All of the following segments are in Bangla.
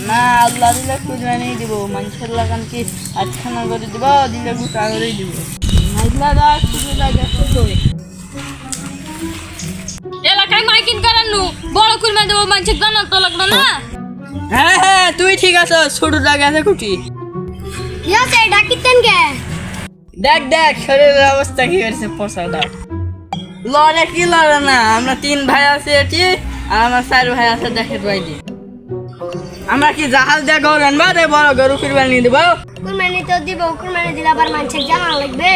না আল্লাহ দিলে কুরবানি দিব, মানুষের লাগান কি আটখানা করে দিব, দিলে গোটা করেই দিব। নাইলা দা কুরবানি গেছে এলাকায় মাইকিং করানো বড় কুরবানি দেবো, মানুষের জানার তো লাগলো না। হ্যাঁ হ্যাঁ তুই ঠিক আছে, ছোটটা গেছে খুঁটি। কি আছে ডাকিতেন কে? দেখ দেখ শরীরের অবস্থা কি হয়েছে, পচাটা লড়ে কি লড়ে না। আমরা 3 ভাই আছি এটি, আর আমার 4 ভাই আছে দেখে বাইদি। আমরা কি জাহাজ দিয়ে গরু আনবো, বড় গরু কুরবানি দেবো? কুরবানি তো দিব, কুরবানি দিলে আবার মানুষের জানা লাগবে।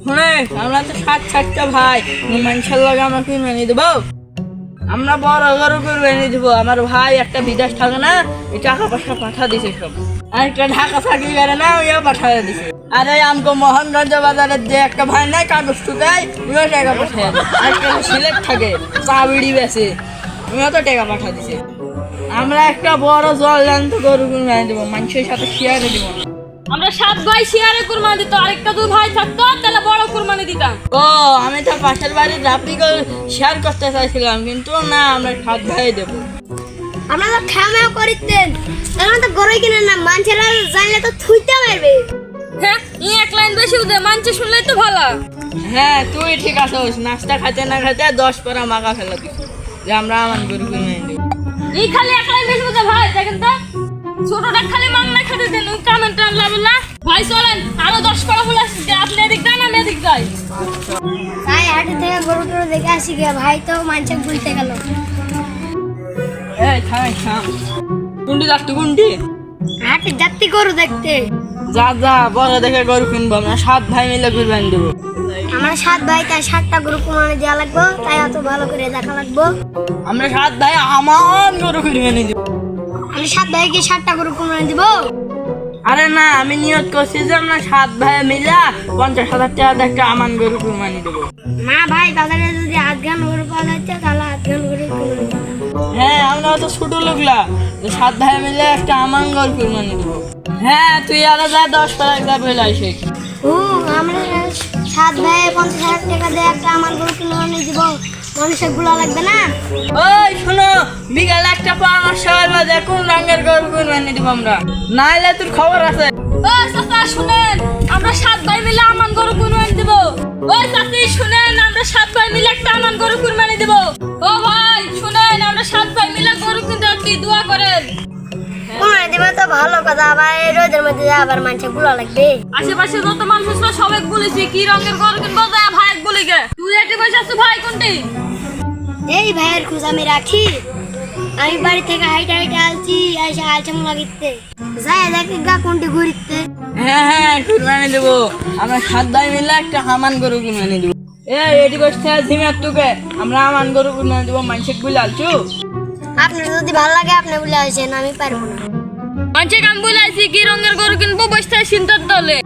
শুনে আমরা তো 7-8টা ভাই, মানুষের লগে আমরা কুরবানি দেবো। আমরা বড় গরু কুরবানি দেবো। আমার ভাই একটা বিদেশ থাকে না, এই টাকা পয়সা পাঠা দিছে সব। আর একটা ঢাকা চাকরি করে না, ওইও পাঠাই দিছে। আর এই আমকো মোহনগঞ্জ বাজারের যে একটা ভাই নাই কাগজ টুকাই, ওইও টাকা পাঠাই। আর একটা সিলেট থাকে চা বিড়ি বেছে, ওইও তো টাকা পাঠা দিছে। আমরা একটা বড় জল জ্যান্ত গরু কুরবানি দেবো, মানুষের সাথে শেয়ারে দিব। আমরা 7 ভাই শেয়ারে কুরবানি দিত, আরেকটা 2 ভাই থাকতো তাহলে বড় কুরবানি দিতাম। ও আমি তো পাশের বাড়ির রাপি শেয়ার করতে চাইছিলাম, কিন্তু না আমরা 7 ভাই দেবো। আমরা তো খামেও করিতেন, এখন তো গরুই কিনে না, মানুষেরা জানলে তো থুইতে মারবে। হ্যাঁ ই এক লাইন বেশি উদে, মানুষ শুনলেই তো ভালো। হ্যাঁ তুই ঠিক আছিস, নাস্তা খাইতে না খাইতে 10 পারা মাগা ফেলা দিস যে আমরা আমার গরু কুরবানি দেবো। এই খালি এক লাইন বেশি উদে ভাই, দেখেন তো ছোটটা খালি মাংনা খেতে দেন, ওই কামেন্ট লাগবে না ভাই। চলেন আরো 10 পারা ফুল আসছে, আপনি এদিক যান আমি এদিক যাই। তাই হাটে থেকে গরু টরু দেখে আসি গে, ভাই তো মানুষে ভুলতে গেল। এই থাই থাম, কুন্ডি যাচ্ছি কুন্ডি? হাটে যাত্রী গরু দেখতে। যা যা বড় দেখে গরু কিনবো, আমরা 7 ভাই মিলে কুরবানি দেবো। আমরা 7 ভাই, তাই 7টা গরু কুরবানি দেওয়া লাগবে, তাই এত ভালো করে দেখা লাগবে। আমরা 7 ভাই আমার গরু কুরবানি দেবো। আমি 7 ভাইকে 7টা গরু কুরবানি দিব। আরে না, আমি নিয়ত করছি যে আমরা 7 ভাই মিলে 50,000 টাকা একটা আমান গরু কুরবানি দেবো। না ভাই, বাজারে যদি 8 গান গরু পাওয়া যাচ্ছে তাহলে 8 গান গরু কুরবানি দিব। হ্যাঁ আমরা তো ছোট লোকলা, 7 ভাই মিলে একটা আমান গরু কুরবানি দেবো। হ্যাঁ তুই আরো যা 10 পারা একটা বেলা আসে। ও আমরা 7 ভাই 50,000 টাকা দিয়ে একটা আমার গরু কুরবানি দিব, মানুষের গুলা লাগবে না। ওই শোনো, বিকালে একটা পরামর্শ হইলো যে কোন রঙের গরু কুরবানি দিব আমরা, নাইলে তোর খবর আছে। ওই চাচা শুনেন, আমরা 7 ভাই মিলে আমান গরু কুরবানি দিব। ওই চাচি শুনেন, আমরা 7 ভাই মিলে একটা আমান গরু কুরবানি দিব। ও ভাই শুনেন, আমরা 7 ভাই মিলে গরু কিনতে যাচ্ছি, দোয়া করেন। কুরবানি দিবে তো ভালো কথা, আবার এই রোদের মধ্যে আবার মানুষের গুলা লাগবে। আশেপাশে যত মানুষ আছে সবাই বলেছি কি রঙের গরু কিনবো, যা ভাই বলি গে। তুই এটি বসে আছিস ভাই কোনটি? এই ভাইয়ের খোঁজ আমি রাখি, আমি বাড়ি থেকে হাইটে হাইটে আসছি, এসে আলচাম লাগিতে যাই দেখি গা কোনটি ঘুরিতে। হ্যাঁ হ্যাঁ কুরবানি দেবো, আমরা 7 ভাই মিলে একটা আমান গরু কুরবানি দেবো। এটি বসতে ঝিমের টুকে আমরা আমান গরু কুরবানি দেবো, মানুষের বুঝে আলছু। আপনার যদি ভালো লাগে আপনি বলে আসেন, আমি পারবো না। মানুষের আমি বলে আসি কি রঙের গরু কিনবো, বসতে চিন্তার দলে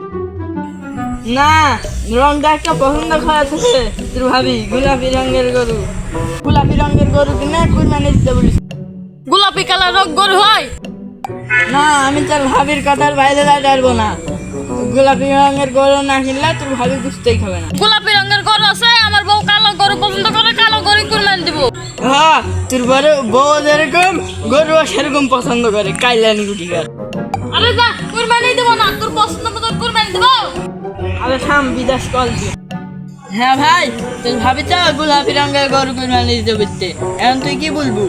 না রংটা একটা পছন্দ করা আছে তোর ভাবি, গোলাপি রঙের গরু। গোলাপি রঙের গরু কিনে কুরবানি দিতে বলিস। গোলাপি কালার রং গরু হয় না, আমি তোর ভাবির কথার বাইরে যাইতে পারবো না। গোলাপি রঙের গরু না কিনলে তোর ভাবি বুঝতেই খাবে না। গোলাপি রঙের গরু আছে, আমার বউ কালো গরু পছন্দ করে, কালো গরু কুরবানি দিব। হ্যাঁ তোর বড় বউ যেরকম গরু সেরকম পছন্দ করে, কাইলান গুটিকার। আরে যা কুরবানি দিব না, তোর পছন্দ মতো কুরবানি দিব। আরে থাম, বিদেশ কল দিয়ে। হ্যাঁ ভাই, তোর ভাবি তো গোলাপি রঙের গরু কুরবানি দিতে বুঝতে, এখন তুই কি বলবো?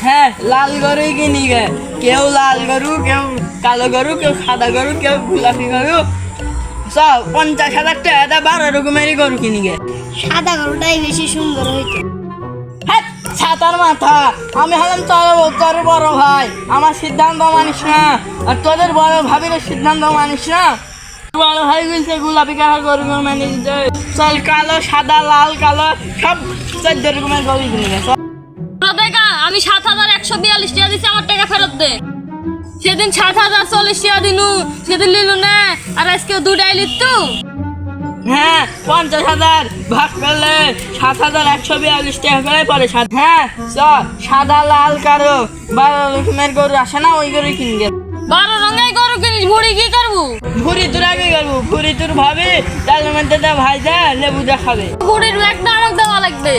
হ্যাঁ লাল গরুই কিনি গে, কেউ লাল গরু, কেউ কালো গরু, কেউ সাদা গরু, কেউ গোলাপি গরু। সব 50,000 টাকা 12 রকমেরই গরু কিনি গে। সাদা গরুটাই বেশি সুন্দর হইতো। হ্যাঁ ছাতার মাথা, আমি হলাম তোর বড় ভাই, আমার সিদ্ধান্ত মানিস না, আর তোদের বড় ভাবির সিদ্ধান্ত মানিস না। বড় ভাই বলছে গোলাপি কালার গরু মানে দিতে, চল কালো সাদা লাল কালো সব 14 রকমের গরু কিনে গেছে। দেখা আমি 7,142 টাকা দিচ্ছি, আমার টাকা ফেরত দে। সেদিন 7,040 টাকা দিনু, সেদিন লিলু না, আর আজকে 2টাই লিখতু। হ্যাঁ 50,000 ভাগ করলে 7,142 টাকা করে পড়ে। হ্যাঁ সাদা লাল কালো 12 রকমের গরু আসে না, ওই গরু কিনবে। 12 রঙের গরু কিনিস, ভুড়ি কি করবো? ভুড়ি তোর আগে করবো, ভুড়ি তোর ভাবি তার মধ্যে ভাই যা লেবু যা খাবে। ভুড়ির একটা আমাকে দেওয়া লাগবে।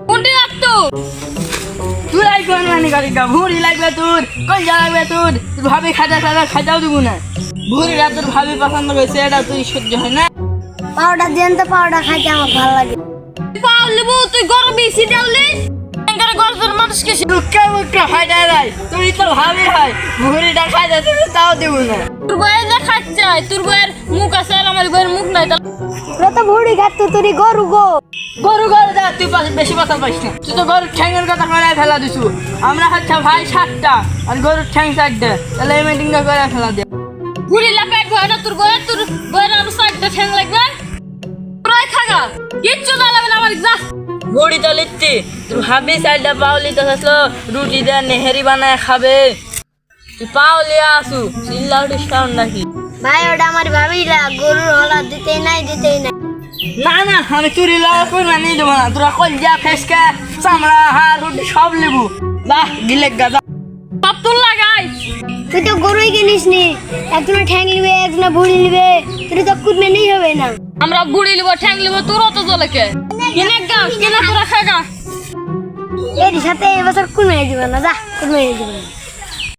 কোনটি তুই লাই কুরবানি করি গা ভুঁড়ি লাগবে তোর কঞ্জা লাগবে তোর তুই ভাবি খাজাও দিব না ভুঁড়িটা তোর ভাবি পছন্দ করেছে এটা তুই সহ্য হয় না পাউডার দেন তো পাউডার খাইতে আমার ভালো লাগে পাও লিবু তুই গরু বেশি দেওলি এঙ্গারে গরুর মানুষকে মুখটা ফাইটা যায় তুই তো ভাবি হয় ভুঁড়িটা খাইতে তুমি তাও দিব না তোর বইয়ের যে খাচ্ছে তোর বইয়ের মুখ আছে আর আমার বইয়ের মুখ নাই তোরা তো ভুড়ি খাচ্ছ তুই গরু গো গরু যা তুই বেশি কথা পাইস না তুই তো গরুর ঠ্যাঙের কথা করে ফেলা দিছু আমরা খাচ্ছা ভাই 7টা আর গরুর ঠ্যাং 4টা তাহলে এই মিটিংটা করে ফেলা দে বুড়ি লাপেট ভয় না তোর বইয়ের আরো 4টা ঠ্যাং লাগবে তোরাই খাগা কিচ্ছু না লাগবে না আমার যা ভুঁড়ি তো লিখতি তুই ভাবি 4টা পাওলি তো আসলো রুটি দিয়ে নেহেরি বানায় খাবে তুই পাওলি আসু চিল্লা উঠিস কারণ নাকি ভাই ওটা আমার ভাবিরা গরুর হলা দিতেই নাই না না আমি চুরি লাগা করে নিয়ে দেবো না তোরা কলজা ফেসকা চামড়া হাড় রুটি সব লেবু যা গিলে গাদা সব তোর লাগাই তুই তো গরুই কিনিস নি একজনে ঠ্যাং নিবে একজনে ভুড়ি নিবে তুই তো কুদমে নেই হবে না আমরা বুড়ি লিব ঠ্যাং লিব তোর তো জলে কে কিনে গা কিনে তোরা খাগা এর সাথে এবছর কুদমে দিব না যা কুদমে দিব না